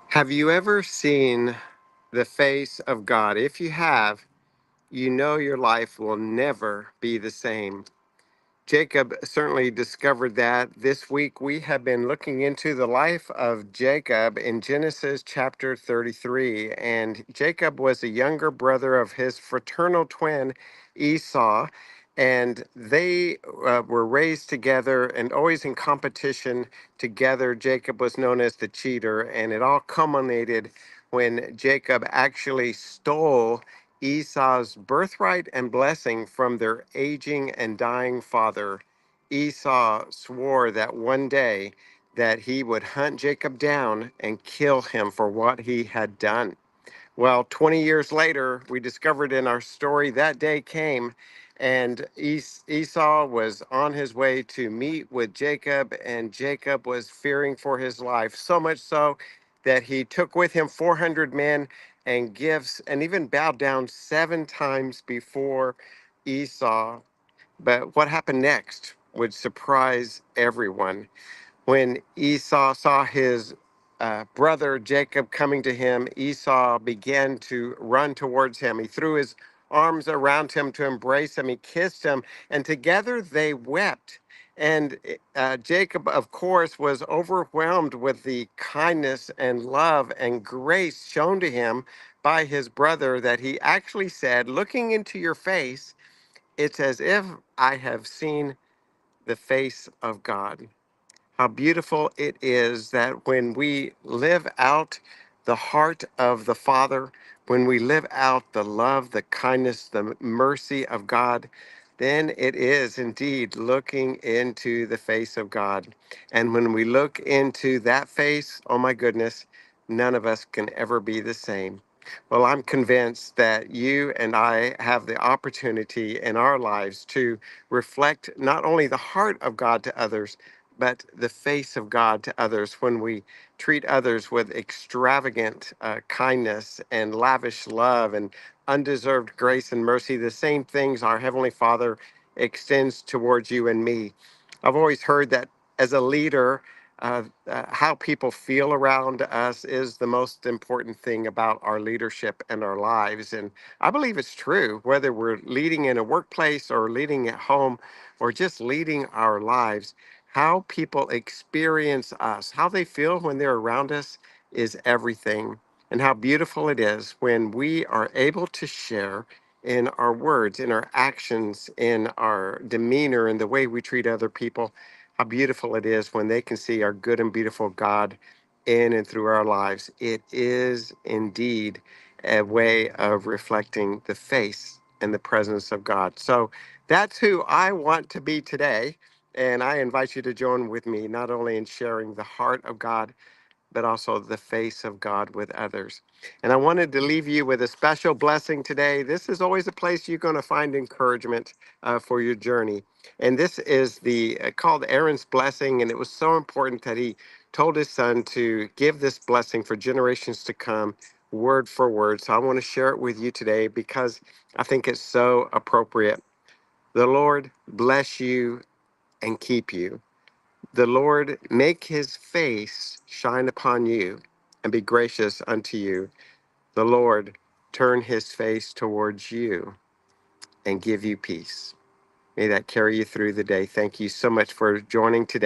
Have you ever seen the face of God? If you have, you know your life will never be the same. Jacob certainly discovered that. This week we have been looking into the life of Jacob in Genesis chapter 33. And Jacob was a younger brother of his fraternal twin Esau. And they were raised together and always in competition together. Jacob was known as the cheater. And it all culminated when Jacob actually stole Esau's birthright and blessing from their aging and dying father. Esau swore that one day that he would hunt Jacob down and kill him for what he had done. Well, 20 years later, we discovered in our story that day came, and Esau was on his way to meet with Jacob, and Jacob was fearing for his life, so much so that he took with him 400 men and gifts, and even bowed down 7 times before Esau. But what happened next would surprise everyone. When Esau saw his brother Jacob coming to him, Esau began to run towards him. He threw his arms around him to embrace him. He kissed him, and together they wept. And Jacob, of course, was overwhelmed with the kindness and love and grace shown to him by his brother that he actually said, "Looking into your face, it's as if I have seen the face of God." How beautiful it is that when we live out the heart of the Father, when we live out the love, the kindness, the mercy of God, then it is indeed looking into the face of God. And when we look into that face, oh my goodness, none of us can ever be the same. Well, I'm convinced that you and I have the opportunity in our lives to reflect not only the heart of God to others, but the face of God to others when we treat others with extravagant kindness and lavish love and undeserved grace and mercy, the same things our Heavenly Father extends towards you and me. I've always heard that as a leader, how people feel around us is the most important thing about our leadership and our lives. And I believe it's true, whether we're leading in a workplace or leading at home or just leading our lives, how people experience us, how they feel when they're around us is everything. And how beautiful it is when we are able to share in our words, in our actions, in our demeanor, in the way we treat other people. How beautiful it is when they can see our good and beautiful God in and through our lives. It is indeed a way of reflecting the face and the presence of God. So that's who I want to be today. And I invite you to join with me, not only in sharing the heart of God, but also the face of God with others. And I wanted to leave you with a special blessing today. This is always a place you're going to find encouragement for your journey. And this is the called Aaron's blessing. And it was so important that he told his son to give this blessing for generations to come, word for word. So I want to share it with you today because I think it's so appropriate. The Lord bless you and keep you. The Lord make his face shine upon you and be gracious unto you. The Lord turn his face towards you and give you peace. May that carry you through the day. Thank you so much for joining today.